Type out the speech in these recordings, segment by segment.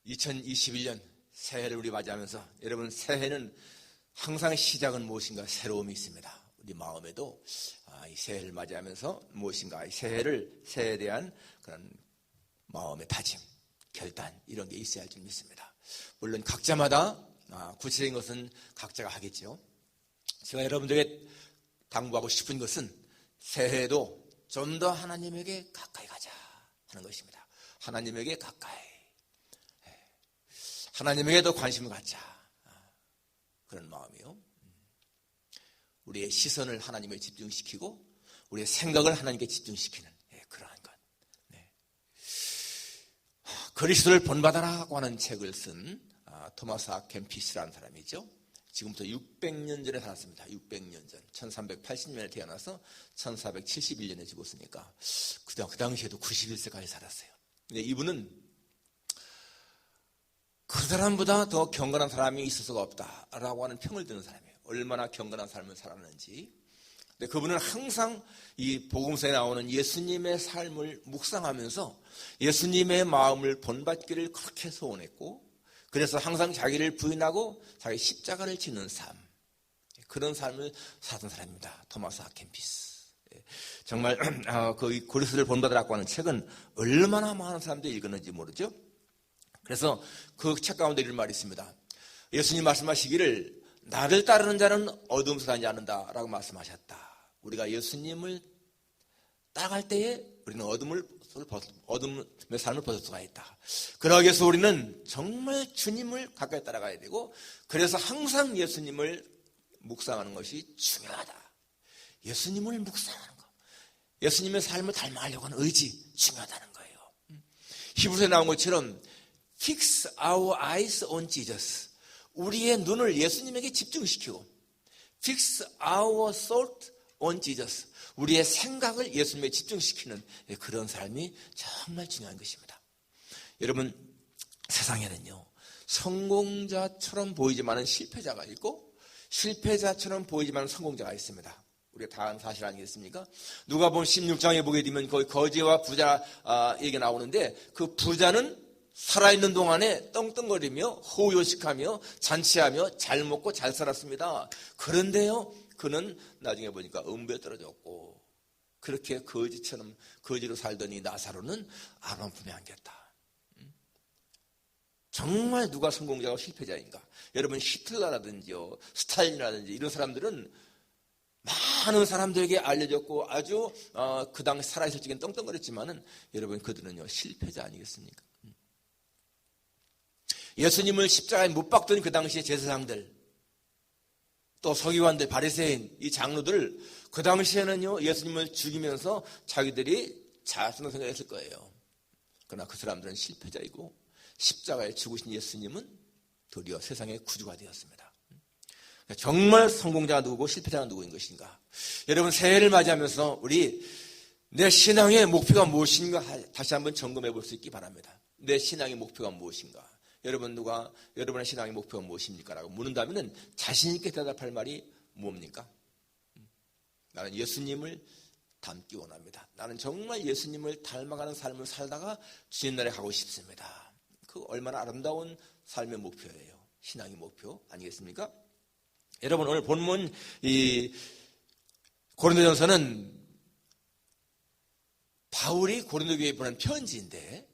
2021년 새해를 우리 맞이하면서 여러분, 새해는 항상 시작은 무엇인가 새로움이 있습니다. 우리 마음에도 이 새해를 맞이하면서 무엇인가 이 새해에 대한 그런 마음의 다짐, 결단 이런 게 있어야 할 줄 믿습니다. 물론 각자마다 구체적인 것은 각자가 하겠죠. 제가 여러분들에게 당부하고 싶은 것은 새해에도 좀 더 하나님에게 가까이 가자 하는 것입니다. 하나님에게 가까이, 하나님에게 더 관심을 갖자, 그런 마음이요. 우리의 시선을 하나님에 집중시키고 우리의 생각을 하나님께 집중시키는 그러한 것. 그리스도를 본받아라고 하는 책을 쓴 토마스 아 켐피스라는 사람이죠. 지금부터 600년 전에 살았습니다. 600년 전, 1380년에 태어나서 1471년에 죽었으니까 그 당시에도 91세까지 살았어요. 근데 이분은 그 사람보다 더 경건한 사람이 있을 수가 없다라고 하는 평을 드는 사람이에요. 얼마나 경건한 삶을 살았는지. 근데 그분은 항상 이 복음서에 나오는 예수님의 삶을 묵상하면서 예수님의 마음을 본받기를 그렇게 소원했고, 그래서 항상 자기를 부인하고 자기 십자가를 지는 삶, 그런 삶을 살았던 사람입니다. 토마스 아 켐피스. 정말 그 그리스도를 본받으라고 하는 책은 얼마나 많은 사람들이 읽었는지 모르죠. 그래서 그 책 가운데 이런 말이 있습니다. 예수님 말씀하시기를 나를 따르는 자는 어둠에서 다니지 않는다라고 말씀하셨다. 우리가 예수님을 따라갈 때에 우리는 어둠의 삶을 벗을 수가 있다. 그러기 위해서 우리는 정말 주님을 가까이 따라가야 되고, 그래서 항상 예수님을 묵상하는 것이 중요하다. 예수님을 묵상하는 것, 예수님의 삶을 닮아가려고 하는 의지, 중요하다는 거예요. 히브리서에 나온 것처럼 Fix our eyes on Jesus. 우리의 눈을 예수님에게 집중시키고 Fix our thought on Jesus. 우리의 생각을 예수님에 집중시키는 그런 삶이 정말 중요한 것입니다. 여러분, 세상에는요, 성공자처럼 보이지만 실패자가 있고 실패자처럼 보이지만 성공자가 있습니다. 우리가 다 아는 사실 아니겠습니까? 누가복음 16장에 보게 되면 거기 거지와 부자 얘기가 나오는데, 그 부자는 살아있는 동안에 떵떵거리며 호요식하며 잔치하며 잘 먹고 잘 살았습니다. 그런데요, 그는 나중에 보니까 음부에 떨어졌고, 그렇게 거지로 살더니 나사로는 아브라함 품에 안겼다. 정말 누가 성공자고 실패자인가? 여러분, 히틀러라든지요, 스탈린이라든지 이런 사람들은 많은 사람들에게 알려졌고 아주 그 당시 살아있을 적엔 떵떵거렸지만은 여러분, 그들은요 실패자 아니겠습니까? 예수님을 십자가에 못 박던 그 당시의 제사장들, 또 서기관들, 바리새인, 이 장로들, 그 당시에는요 예수님을 죽이면서 자기들이 자선을 생각했을 거예요. 그러나 그 사람들은 실패자이고 십자가에 죽으신 예수님은 도리어 세상의 구주가 되었습니다. 정말 성공자가 누구고 실패자가 누구인 것인가? 여러분, 새해를 맞이하면서 우리 내 신앙의 목표가 무엇인가 다시 한번 점검해 볼 수 있기 바랍니다. 내 신앙의 목표가 무엇인가? 여러분의 신앙의 목표가 무엇입니까? 라고 묻는다면 자신 있게 대답할 말이 뭡니까? 나는 예수님을 닮기 원합니다. 나는 정말 예수님을 닮아가는 삶을 살다가 주님 나라에 가고 싶습니다. 그 얼마나 아름다운 삶의 목표예요. 신앙의 목표 아니겠습니까? 여러분, 오늘 본문 이 고린도전서는 바울이 고린도 교회에 보낸 편지인데,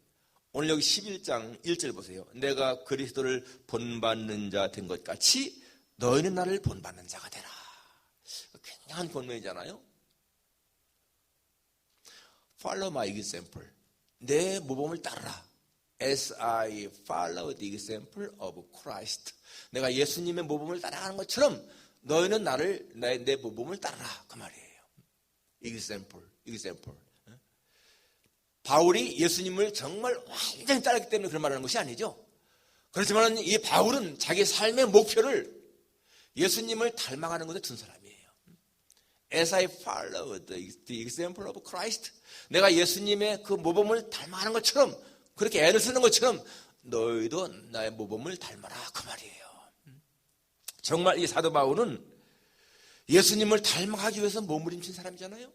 오늘 여기 11장 1절 보세요. 내가 그리스도를 본받는 자 된 것 같이 너희는 나를 본받는 자가 되라. 굉장한 권면이잖아요. Follow my example. 내 모범을 따르라. As I follow the example of Christ. 내가 예수님의 모범을 따라가는 것처럼 너희는 내 모범을 따르라. 그 말이에요. example. 바울이 예수님을 정말 완전히 따르기 때문에 그런 말을 하는 것이 아니죠. 그렇지만 이 바울은 자기 삶의 목표를 예수님을 닮아가는 것에 둔 사람이에요. As I follow the example of Christ. 내가 예수님의 그 모범을 닮아가는 것처럼, 그렇게 애를 쓰는 것처럼 너희도 나의 모범을 닮아라. 그 말이에요. 정말 이 사도 바울은 예수님을 닮아가기 위해서 몸부림친 사람이잖아요.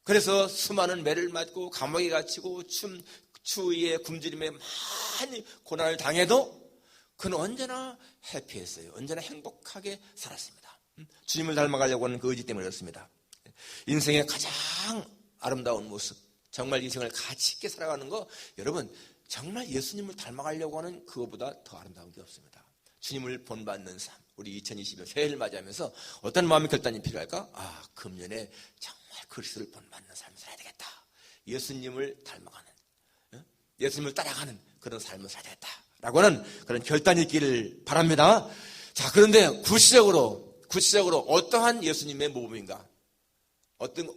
그래서 수많은 매를 맞고 감옥에 갇히고 추위에 굶주림에 많이 고난을 당해도 그는 언제나 해피했어요. 언제나 행복하게 살았습니다. 주님을 닮아가려고 하는 그 의지 때문에 그렇습니다. 인생의 가장 아름다운 모습, 정말 인생을 가치 있게 살아가는 거, 여러분 정말 예수님을 닮아가려고 하는 그거보다 더 아름다운 게 없습니다. 주님을 본받는 삶, 우리 2020년 새해를 맞이하면서 어떤 마음의 결단이 필요할까? 금년에 정말 그리스도를 본받는 삶을 살아야 되겠다. 예수님을 닮아가는, 예수님을 따라가는 그런 삶을 살아야 되겠다라고 하는 그런 결단이 있기를 바랍니다. 자, 그런데 구체적으로 어떠한 예수님의 모범인가?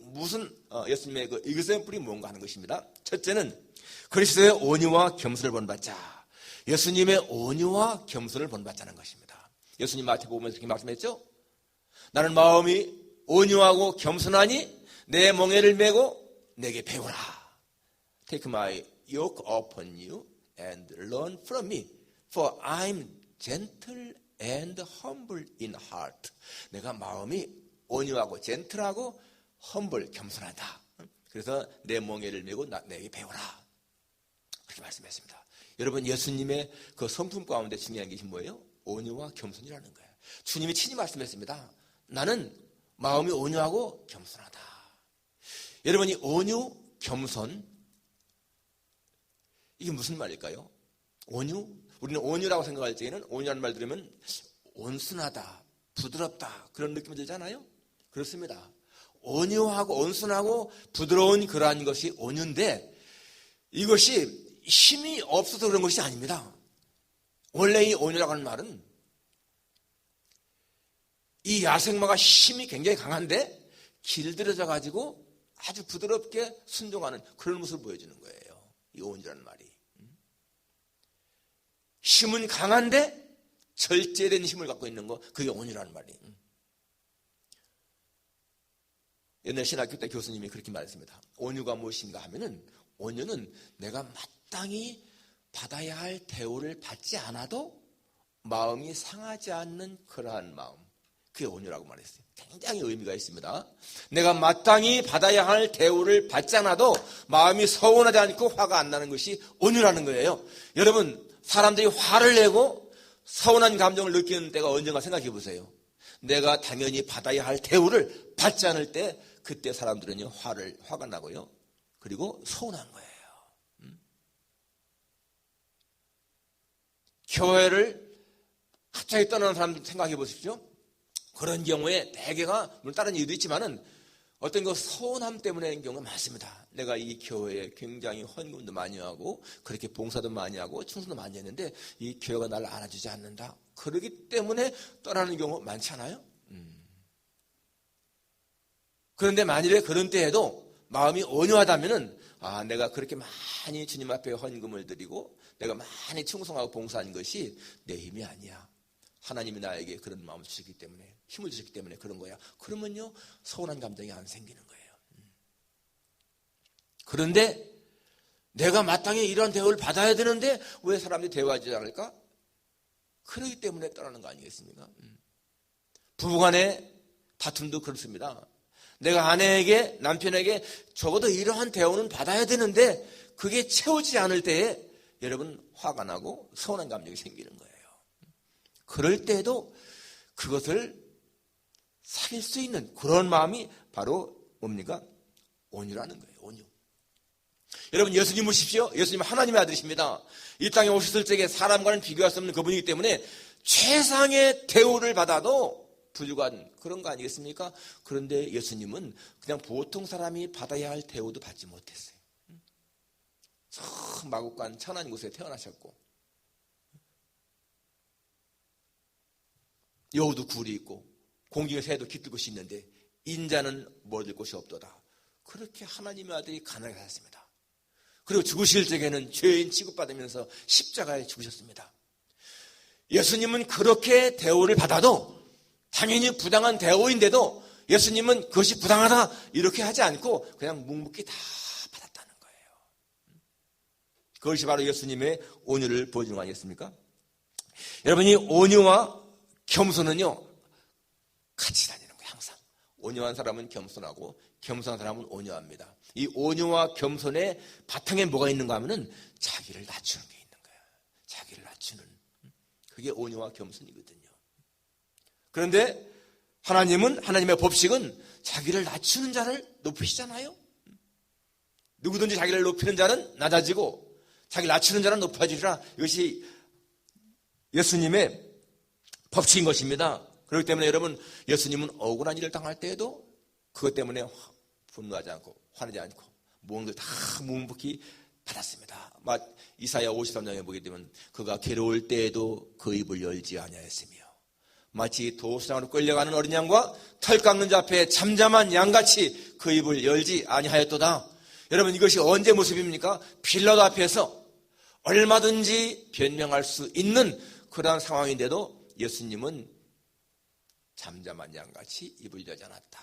무슨 예수님의 그 example이 뭔가 하는 것입니다. 첫째는 그리스도의 온유와 겸손을 본받자. 예수님의 온유와 겸손을 본받자는 것입니다. 예수님 마태복음에서 이렇게 말씀했죠. 나는 마음이 온유하고 겸손하니 내 멍에를 메고 내게 배우라. Take my yoke upon you and learn from me, for I'm gentle and humble in heart. 내가 마음이 온유하고 젠틀하고 humble, 겸손하다. 그래서 내 멍에를 메고 내게 배우라. 그렇게 말씀했습니다. 여러분, 예수님의 그 성품 가운데 중요한 것이 뭐예요? 온유와 겸손이라는 거예요. 주님이 친히 말씀했습니다. 나는 마음이 온유하고 겸손하다. 여러분이 온유, 겸손, 이게 무슨 말일까요? 온유? 우리는 온유라고 생각할 때에는 온유라는 말 들으면 온순하다, 부드럽다 그런 느낌이 들잖아요. 그렇습니다. 온유하고 온순하고 부드러운 그러한 것이 온유인데 이것이 힘이 없어서 그런 것이 아닙니다. 원래 이 온유라고 하는 말은 이 야생마가 힘이 굉장히 강한데 길들여져 가지고 아주 부드럽게 순종하는 그런 모습을 보여주는 거예요. 이 온유라는 말이. 힘은 강한데 절제된 힘을 갖고 있는 거, 그게 온유라는 말이에요. 옛날 신학교 때 교수님이 그렇게 말했습니다. 온유가 무엇인가 하면은, 온유는 내가 마땅히 받아야 할 대우를 받지 않아도 마음이 상하지 않는 그러한 마음, 그게 온유라고 말했어요. 굉장히 의미가 있습니다. 내가 마땅히 받아야 할 대우를 받지 않아도 마음이 서운하지 않고 화가 안 나는 것이 온유라는 거예요. 여러분, 사람들이 화를 내고 서운한 감정을 느끼는 때가 언젠가 생각해 보세요. 내가 당연히 받아야 할 대우를 받지 않을 때 그때 사람들은요 화가 나고요. 그리고 서운한 거예요. 교회를 갑자기 떠나는 사람들 생각해 보십시오. 그런 경우에 대개가 물론 다른 이유도 있지만은 어떤 그 서운함 때문에 경우가 많습니다. 내가 이 교회에 굉장히 헌금도 많이 하고 그렇게 봉사도 많이 하고 충성도 많이 했는데 이 교회가 나를 알아주지 않는다. 그러기 때문에 떠나는 경우 많지 않아요? 그런데 만일에 그런 때에도 마음이 온유하다면은 내가 그렇게 많이 주님 앞에 헌금을 드리고 내가 많이 충성하고 봉사한 것이 내 힘이 아니야. 하나님이 나에게 그런 마음을 주셨기 때문에, 힘을 주셨기 때문에 그런 거야. 그러면요 서운한 감정이 안 생기는 거예요. 그런데 내가 마땅히 이런 대우를 받아야 되는데 왜 사람들이 대우하지 않을까? 그러기 때문에 떠나는 거 아니겠습니까? 부부간의 다툼도 그렇습니다. 내가 아내에게, 남편에게 적어도 이러한 대우는 받아야 되는데 그게 채우지 않을 때에 여러분 화가 나고 서운한 감정이 생기는 거예요. 그럴 때도 그것을 사귈 수 있는 그런 마음이 바로 뭡니까? 온유라는 거예요. 온유. 여러분, 예수님 보십시오. 예수님 하나님의 아들이십니다. 이 땅에 오셨을 적에 사람과는 비교할 수 없는 그분이기 때문에 최상의 대우를 받아도 부족한 그런 거 아니겠습니까? 그런데 예수님은 그냥 보통 사람이 받아야 할 대우도 받지 못했어요. 저 마국간 천한 곳에 태어나셨고 여우도 굴이 있고 공중의 새도 깃들 곳이 있는데 인자는 머들 곳이 없도다. 그렇게 하나님의 아들이 가난하게 살았습니다. 그리고 죽으실 적에는 죄인 취급받으면서 십자가에 죽으셨습니다. 예수님은 그렇게 대우를 받아도 당연히 부당한 대우인데도 예수님은 그것이 부당하다 이렇게 하지 않고 그냥 묵묵히 다 받았다는 거예요. 그것이 바로 예수님의 온유를 보여주는 거 아니겠습니까? 여러분이 온유와 겸손은요 같이 다니는 거예요. 항상 온유한 사람은 겸손하고 겸손한 사람은 온유합니다. 이 온유와 겸손의 바탕에 뭐가 있는가 하면은 자기를 낮추는 게 있는 거예요. 자기를 낮추는. 그게 온유와 겸손이거든요. 그런데 하나님의 법칙은 자기를 낮추는 자를 높이시잖아요. 누구든지 자기를 높이는 자는 낮아지고 자기를 낮추는 자는 높아지리라. 이것이 예수님의 법칙인 것입니다. 그렇기 때문에 여러분, 예수님은 억울한 일을 당할 때에도 그것 때문에 분노하지 않고 화내지 않고 모든 걸 다 묵묵히 받았습니다. 이사야 53장에 보게 되면 그가 괴로울 때에도 그 입을 열지 아니하였으며 마치 도수장으로 끌려가는 어린 양과 털 깎는 자 앞에 잠잠한 양같이 그 입을 열지 아니하였도다. 여러분, 이것이 언제 모습입니까? 빌라도 앞에서 얼마든지 변명할 수 있는 그러한 상황인데도 예수님은 잠잠한 양같이 입을 열지 않았다.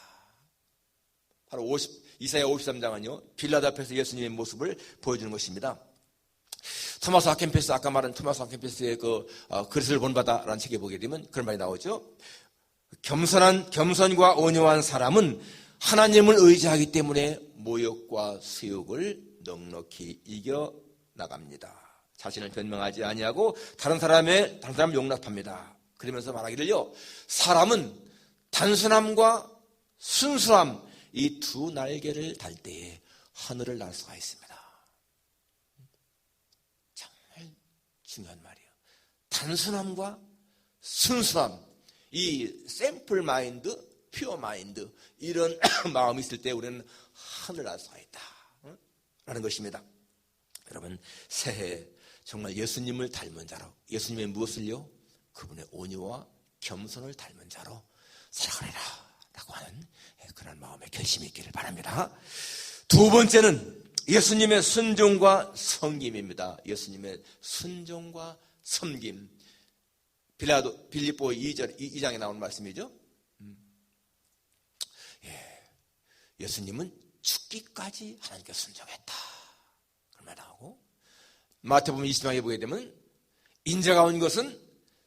바로 이사야 53장은요, 빌라도 앞에서 예수님의 모습을 보여주는 것입니다. 토마스 아켄피스, 아까 말한 토마스 아켄피스의 그릇을 본받아라는 책에 보게 되면 그런 말이 나오죠. 겸손과 온유한 사람은 하나님을 의지하기 때문에 모욕과 수욕을 넉넉히 이겨 나갑니다. 자신을 변명하지 아니하고 다른 사람을 용납합니다. 그러면서 말하기를요, 사람은 단순함과 순수함, 이 두 날개를 달 때에 하늘을 날 수가 있습니다. 정말 중요한 말이에요. 단순함과 순수함, 이 샘플 마인드, 퓨어 마인드, 이런 마음이 있을 때 우리는 하늘을 날 수가 있다 라는 것입니다. 여러분, 새해 정말 예수님을 닮은 자로, 예수님의 무엇을요? 그분의 온유와 겸손을 닮은 자로 살아가리라 라고 하는 그런 마음의 결심이 있기를 바랍니다. 두 번째는 예수님의 순종과 섬김입니다. 예수님의 순종과 섬김. 빌립보 2장에 나오는 말씀이죠. 예수님은 죽기까지 하나님께 순종했다. 그런 말 나오고, 마태복음 20장에 보게 되면 인자가 온 것은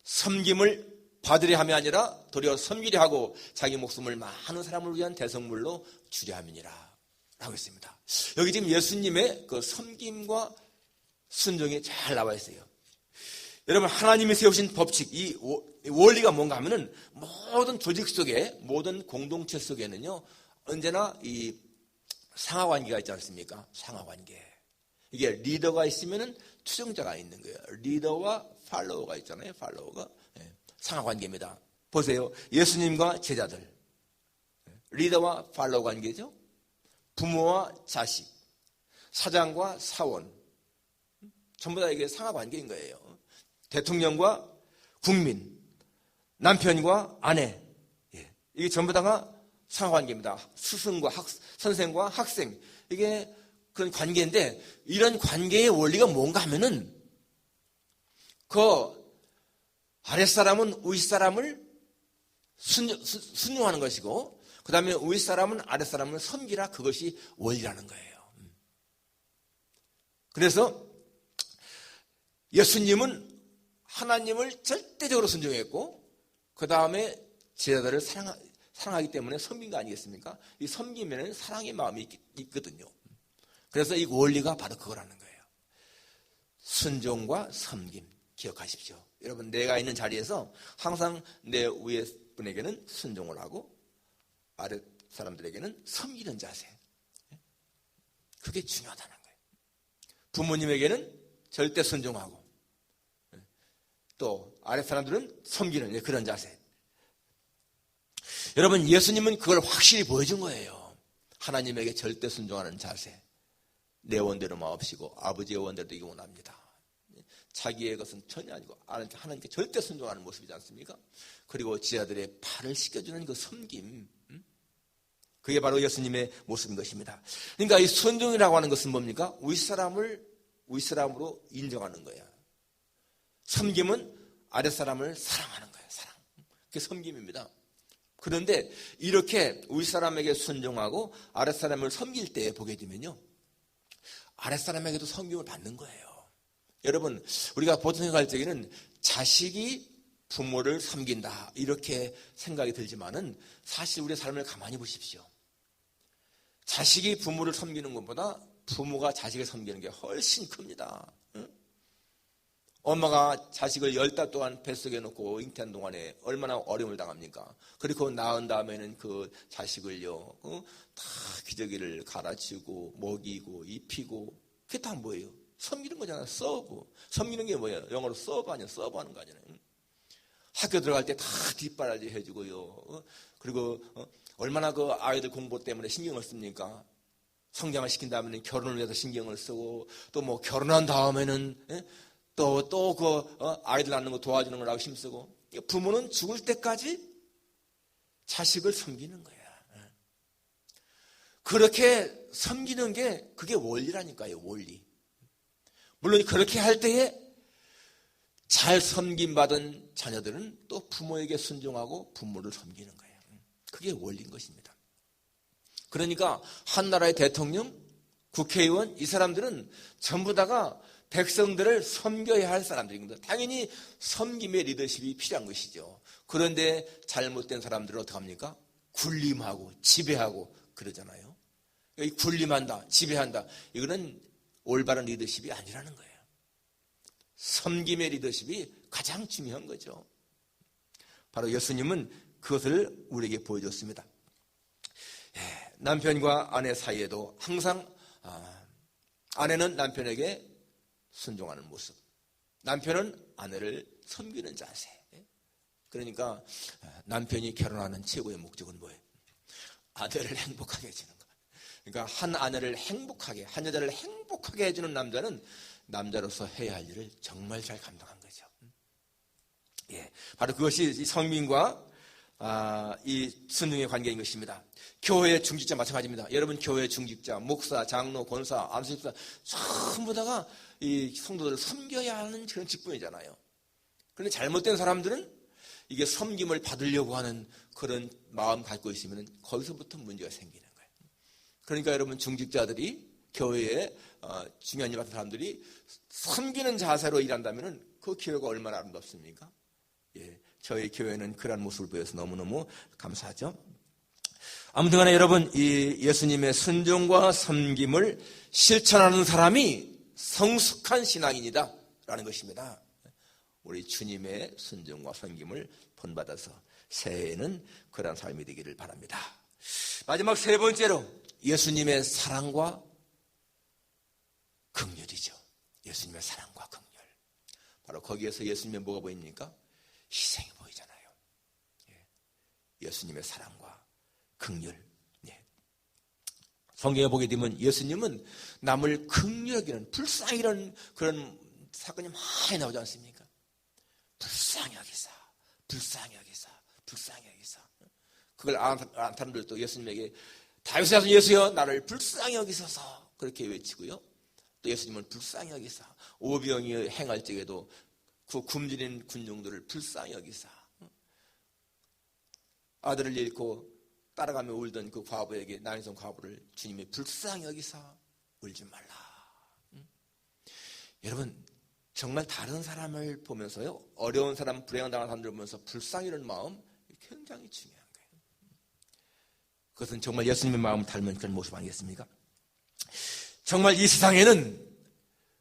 섬김을 받으려 함이 아니라 도리어 섬기려 하고 자기 목숨을 많은 사람을 위한 대성물로 주려 함이니라 라고 했습니다. 여기 지금 예수님의 그 섬김과 순종이 잘 나와 있어요. 여러분, 하나님이 세우신 법칙, 이 원리가 뭔가 하면은 모든 조직 속에, 모든 공동체 속에는요, 언제나 이 상하관계가 있지 않습니까? 상하관계. 이게 리더가 있으면은 추종자가 있는 거예요. 리더와 팔로워가 있잖아요. 팔로워가. 상하관계입니다. 보세요. 예수님과 제자들. 리더와 팔로워 관계죠. 부모와 자식. 사장과 사원. 전부 다 이게 상하관계인 거예요. 대통령과 국민. 남편과 아내. 이게 전부 다가 상하관계입니다. 스승과 선생과 학생. 이게 그런 관계인데, 이런 관계의 원리가 뭔가 하면은 그 아랫사람은 윗사람을 순종하는 것이고, 그 다음에 윗사람은 아랫사람을 섬기라, 그것이 원리라는 거예요. 그래서 예수님은 하나님을 절대적으로 순종했고, 그 다음에 제자들을 사랑하기 때문에 섬긴 거 아니겠습니까? 이 섬기면은 사랑의 마음이 있거든요. 그래서 이 원리가 바로 그거라는 거예요. 순종과 섬김, 기억하십시오. 여러분, 내가 있는 자리에서 항상 내 위에 분에게는 순종을 하고 아래 사람들에게는 섬기는 자세. 그게 중요하다는 거예요. 부모님에게는 절대 순종하고 또 아래 사람들은 섬기는 그런 자세. 여러분, 예수님은 그걸 확실히 보여준 거예요. 하나님에게 절대 순종하는 자세. 내 원대로 마옵시고 아버지의 원대로 되기 원합니다. 자기의 것은 전혀 아니고 하나님께 절대 순종하는 모습이지 않습니까? 그리고 지하들의 발을 씻겨주는 그 섬김, 그게 바로 예수님의 모습인 것입니다. 그러니까 이 순종이라고 하는 것은 뭡니까? 윗사람으로 인정하는 거예요. 섬김은 아랫사람을 사랑하는 거예요. 사랑. 그게 섬김입니다. 그런데 이렇게 윗사람에게 순종하고 아랫사람을 섬길 때 보게 되면요, 아랫사람에게도 섬김을 받는 거예요. 여러분, 우리가 보통 생각할 적에는 자식이 부모를 섬긴다 이렇게 생각이 들지만은 사실 우리의 삶을 가만히 보십시오. 자식이 부모를 섬기는 것보다 부모가 자식을 섬기는 게 훨씬 큽니다. 응? 엄마가 자식을 10달 동안 뱃속에 놓고 잉태한 동안에 얼마나 어려움을 당합니까? 그리고 낳은 다음에는 그 자식을요, 다 기저귀를 갈아치우고 먹이고 입히고 그게 다 뭐예요? 섬기는 거잖아요. 서브. 섬기는 게 뭐예요? 영어로 서브 아니에요? 서브 하는 거 아니에요? 학교 들어갈 때 다 뒷바라지 해주고요. 그리고 얼마나 그 아이들 공부 때문에 신경을 씁니까? 성장을 시킨 다음에는 결혼을 위해서 신경을 쓰고 또 뭐 결혼한 다음에는 또 그 아이들 낳는 거 도와주는 거라고 힘쓰고 부모는 죽을 때까지 자식을 섬기는 거야. 그렇게 섬기는 게 그게 원리라니까요. 원리. 물론 그렇게 할 때에 잘 섬김받은 자녀들은 또 부모에게 순종하고 부모를 섬기는 거예요. 그게 원리인 것입니다. 그러니까 한 나라의 대통령, 국회의원 이 사람들은 전부 다가 백성들을 섬겨야 할 사람들입니다. 당연히 섬김의 리더십이 필요한 것이죠. 그런데 잘못된 사람들은 어떡합니까? 군림하고 지배하고 그러잖아요. 이 군림한다, 지배한다. 이거는 올바른 리더십이 아니라는 거예요. 섬김의 리더십이 가장 중요한 거죠. 바로 예수님은 그것을 우리에게 보여줬습니다. 남편과 아내 사이에도 항상 아내는 남편에게 순종하는 모습, 남편은 아내를 섬기는 자세. 그러니까 남편이 결혼하는 최고의 목적은 뭐예요? 아내를 행복하게 해주는 것. 그러니까 한 아내를 행복하게, 한 여자를 행복하게 해주는 남자는 남자로서 해야 할 일을 정말 잘 감당한 거죠. 바로 그것이 성민과 이 순종의 관계인 것입니다. 교회의 중직자 마찬가지입니다. 여러분 교회의 중직자, 목사, 장로, 권사, 안수집사 전부 다가 이 성도들을 섬겨야 하는 그런 직분이잖아요. 그런데 잘못된 사람들은 이게 섬김을 받으려고 하는 그런 마음 갖고 있으면 거기서부터 문제가 생기는 거예요. 그러니까 여러분 중직자들이 교회에 중요한 일 맡은 사람들이 섬기는 자세로 일한다면 그 교회가 얼마나 아름답습니까? 저희 교회는 그런 모습을 보여서 너무너무 감사하죠. 아무튼 간에 여러분 이 예수님의 순종과 섬김을 실천하는 사람이 성숙한 신앙인이다 라는 것입니다. 우리 주님의 순종과 섬김을 본받아서 새해에는 그런 삶이 되기를 바랍니다. 마지막 세 번째로 예수님의 사랑과 긍휼이죠. 예수님의 사랑과 긍휼. 바로 거기에서 예수님의 뭐가 보입니까? 희생이 보이잖아요. 예수님의 사랑과 긍휼. 성경에 보게 되면 예수님은 남을 긍휼하게 하는 불쌍히 이런 그런 사건이 많이 나오지 않습니까? 불쌍히 여기사, 불쌍히 여기사, 불쌍히 여기사. 그걸 아는 사람들도 예수님에게 다윗의 자손 예수여 나를 불쌍히 여기소서 그렇게 외치고요. 또 예수님은 불쌍히 여기사 오병이 행할 적에도 그 굶주린 군중들을 불쌍히 여기사 아들을 잃고 따라가며 울던 그 과부에게 나인성 과부를 주님이 불쌍히 여기사 울지 말라. 여러분 정말 다른 사람을 보면서요 어려운 사람 불행한 당한 사람들을 보면서 불쌍히 이런 마음 굉장히 중요한 거예요. 그것은 정말 예수님의 마음을 닮은 그런 모습 아니겠습니까? 정말 이 세상에는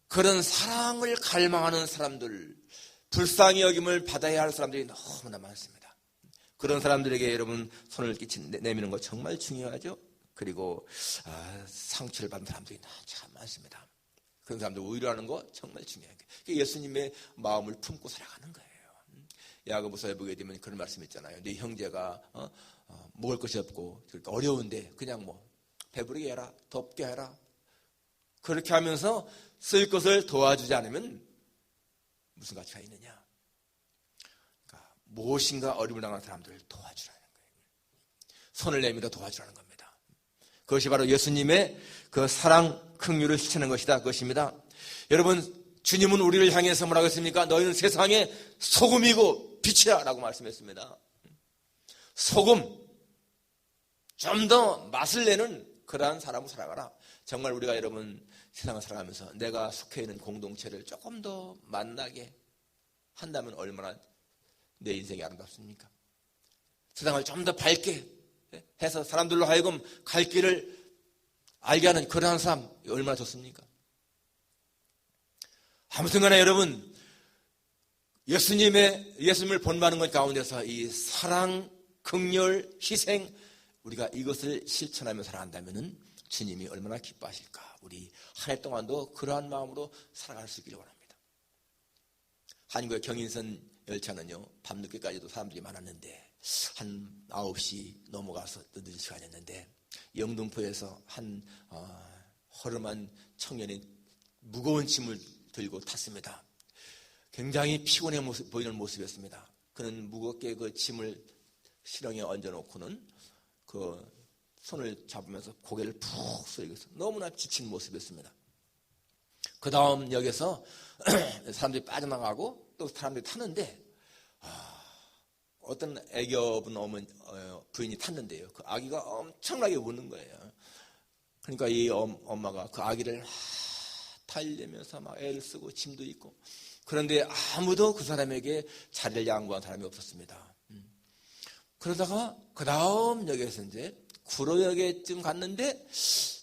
그런 사랑을 갈망하는 사람들 불쌍히 여김을 받아야 할 사람들이 너무나 많습니다. 그런 사람들에게 여러분 손을 내미는 거 정말 중요하죠. 그리고 상처를 받은 사람들이 참 많습니다. 그런 사람들 위로하는 거 정말 중요한 거예요. 예수님의 마음을 품고 살아가는 거예요. 야고보서에 보게 되면 그런 말씀 있잖아요. 네 형제가 먹을 것이 없고 그러니까 어려운데 그냥 뭐 배부르게 해라, 덥게 해라. 그렇게 하면서 쓸 것을 도와주지 않으면 무슨 가치가 있느냐? 그러니까 무엇인가 어려움을 당하는 사람들을 도와주라는 거예요. 손을 내밀어 도와주라는 겁니다. 그것이 바로 예수님의 그 사랑, 긍휼을 실천하는 것이다. 그것입니다. 여러분, 주님은 우리를 향해서 뭐라고 했습니까? 너희는 세상의 소금이고 빛이야 라고 말씀했습니다. 소금, 좀 더 맛을 내는 그러한 사람으로 살아가라. 정말 우리가 여러분 세상을 살아가면서 내가 속해 있는 공동체를 조금 더 만나게 한다면 얼마나 내 인생이 아름답습니까? 세상을 좀 더 밝게 해서 사람들로 하여금 갈 길을 알게 하는 그러한 삶 얼마나 좋습니까? 아무튼 간에 여러분, 예수님을 본받는 것 가운데서 이 사랑, 긍휼, 희생, 우리가 이것을 실천하며 살아간다면 주님이 얼마나 기뻐하실까. 우리 한 해 동안도 그러한 마음으로 살아갈 수 있기를 원합니다. 한국의 경인선 열차는요, 밤늦게까지도 사람들이 많았는데 한 9시 넘어가서 늦은 시간이었는데 영등포에서 한 허름한 청년이 무거운 짐을 들고 탔습니다. 굉장히 피곤해 보이는 모습이었습니다. 그는 무겁게 그 짐을 실형에 얹어놓고는 그 손을 잡으면서 고개를 푹 숙이고 너무나 지친 모습이었습니다. 그 다음 역에서 사람들이 빠져나가고 또 사람들이 탔는데 어떤 애기업은 부인이 탔는데요. 그 아기가 엄청나게 우는 거예요. 그러니까 이 엄마가 그 아기를 달래면서 막 애를 쓰고 짐도 있고, 그런데 아무도 그 사람에게 자리를 양보한 사람이 없었습니다. 그러다가 그 다음 역에서 이제 구로역에쯤 갔는데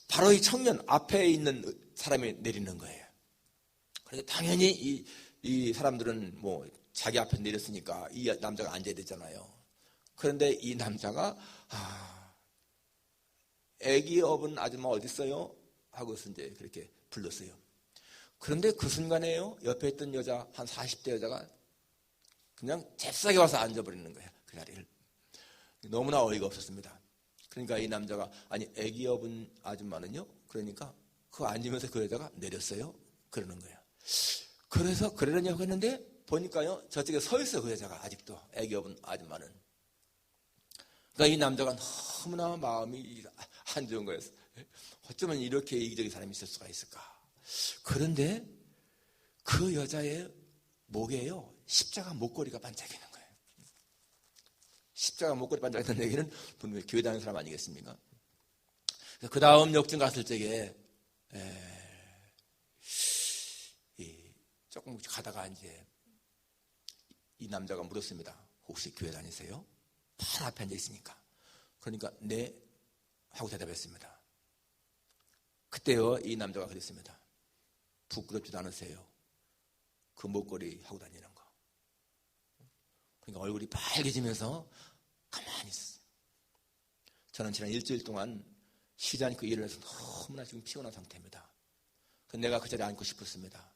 바로 이 청년 앞에 있는 사람이 내리는 거예요. 그러니까 당연히 이 사람들은 뭐 자기 앞에 내렸으니까 이 남자가 앉아야 되잖아요. 그런데 이 남자가 애기 업은 아줌마 어디 있어요? 하고서 이제 그렇게 불렀어요. 그런데 그 순간에요, 옆에 있던 여자, 한 40대 여자가 그냥 잽싸게 와서 앉아버리는 거예요. 그 자리를. 너무나 어이가 없었습니다. 그러니까 이 남자가, 아니 애기 업은 아줌마는요? 그러니까 그 앉으면서 그 여자가 내렸어요? 그러는 거예요. 그래서 그러려냐고 했는데 보니까요, 저쪽에 서 있어요. 그 여자가 아직도, 애기 업은 아줌마는. 그러니까 이 남자가 너무나 마음이 안 좋은 거였어요. 어쩌면 이렇게 이기적인 사람이 있을 수가 있을까. 그런데 그 여자의 목에요, 십자가 목걸이가 반짝이는 거예요. 십자가 목걸이 반짝이는 얘기는 분명히 교회 다니는 사람 아니겠습니까? 그 다음 역쯤 갔을 적에 조금 가다가 이제 이 남자가 물었습니다. 혹시 교회 다니세요? 바로 앞에 앉아 있으니까. 그러니까 네 하고 대답했습니다. 그때요, 이 남자가 그랬습니다. 부끄럽지도 않으세요? 그 목걸이 하고 다니는 거. 그러니까 얼굴이 빨개지면서 가만히 있었어요. 저는 지난 일주일 동안 쉬지 않고 일을 해서 너무나 지금 피곤한 상태입니다. 내가 그 자리에 앉고 싶었습니다.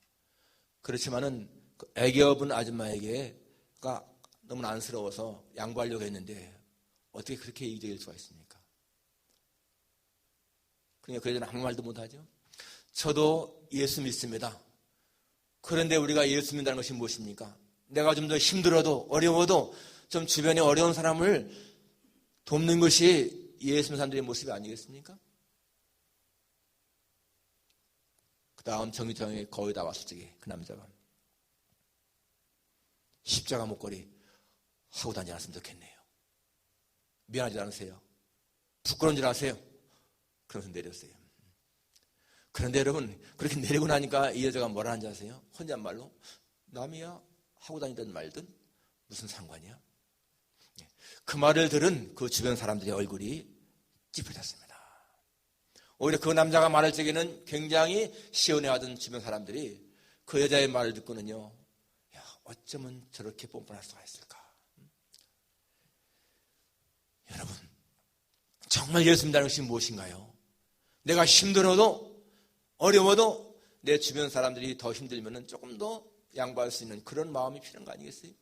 그렇지만은 그 애기 업은 아줌마에게가 너무나 안쓰러워서 양보하려고 했는데 어떻게 그렇게 이기적일 수가 있습니까? 그러니까 그 여자는 아무 말도 못하죠. 저도 예수 믿습니다. 그런데 우리가 예수 믿는다는 것이 무엇입니까? 내가 좀 더 힘들어도 어려워도 좀 주변에 어려운 사람을 돕는 것이 예수 믿는 사람들의 모습이 아니겠습니까? 그 다음 정류장에 거의 다 왔을 적에 그 남자가 십자가 목걸이 하고 다니지 않았으면 좋겠네요. 미안하지 않으세요? 부끄러운 줄 아세요? 그러면서 내렸어요. 그런데 여러분, 그렇게 내리고 나니까 이 여자가 뭐라 하는지 아세요? 혼잣말로 남이야 하고 다니던 말든 무슨 상관이야? 그 말을 들은 그 주변 사람들의 얼굴이 찌푸렸습니다. 오히려 그 남자가 말할 적에는 굉장히 시원해하던 주변 사람들이 그 여자의 말을 듣고는요, 야, 어쩌면 저렇게 뻔뻔할 수가 있을까? 여러분, 정말 예수 믿는다는 것이 무엇인가요? 내가 힘들어도 어려워도 내 주변 사람들이 더 힘들면 조금 더 양보할 수 있는 그런 마음이 필요한 거 아니겠어요?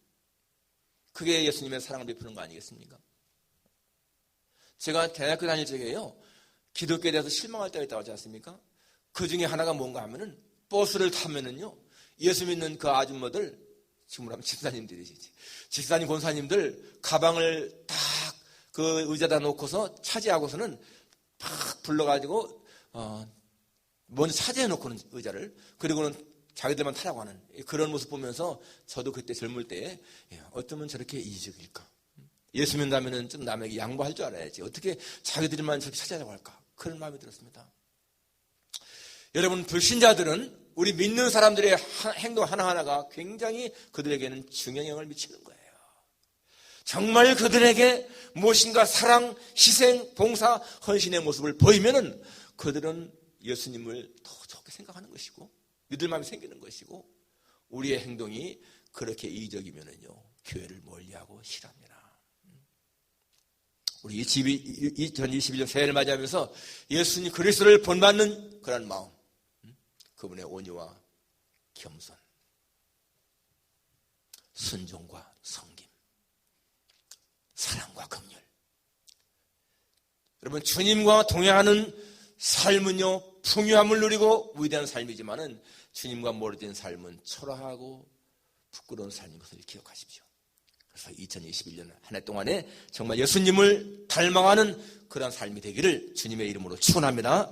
그게 예수님의 사랑을 베푸는 거 아니겠습니까? 제가 대학교 다닐 적에요, 기독교에 대해서 실망할 때가 있다고 하지 않습니까? 그 중에 하나가 뭔가 하면은 버스를 타면은요, 예수 믿는 그 아줌마들, 지금으로 하면 집사님들이시지, 집사님, 권사님들 가방을 딱 그 의자다 놓고서 차지하고서는 팍 불러가지고 먼저 차지해 놓고는 의자를, 그리고는 자기들만 타라고 하는 그런 모습 보면서 저도 그때 젊을 때에 어쩌면 저렇게 이기적일까? 예수 믿는다면 좀 남에게 양보할 줄 알아야지. 어떻게 자기들만 저렇게 차지하려고 할까? 그런 마음이 들었습니다. 여러분, 불신자들은 우리 믿는 사람들의 행동 하나하나가 굉장히 그들에게는 중요한 영향을 미치는 거예요. 정말 그들에게 무엇인가 사랑, 희생, 봉사, 헌신의 모습을 보이면은 그들은 예수님을 더 좋게 생각하는 것이고 믿을 마음이 생기는 것이고 우리의 행동이 그렇게 이적이면은요 교회를 멀리하고 싫어합니다. 우리 2021년 새해를 맞이하면서 예수님 그리스도를 본받는 그런 마음, 그분의 온유와 겸손, 순종과 섬김, 사랑과 긍휼. 여러분 주님과 동행하는 삶은요 풍요함을 누리고 위대한 삶이지만은 주님과 멀어진 삶은 초라하고 부끄러운 삶인 것을 기억하십시오. 그래서 2021년 한 해 동안에 정말 예수님을 닮아가는 그런 삶이 되기를 주님의 이름으로 축원합니다.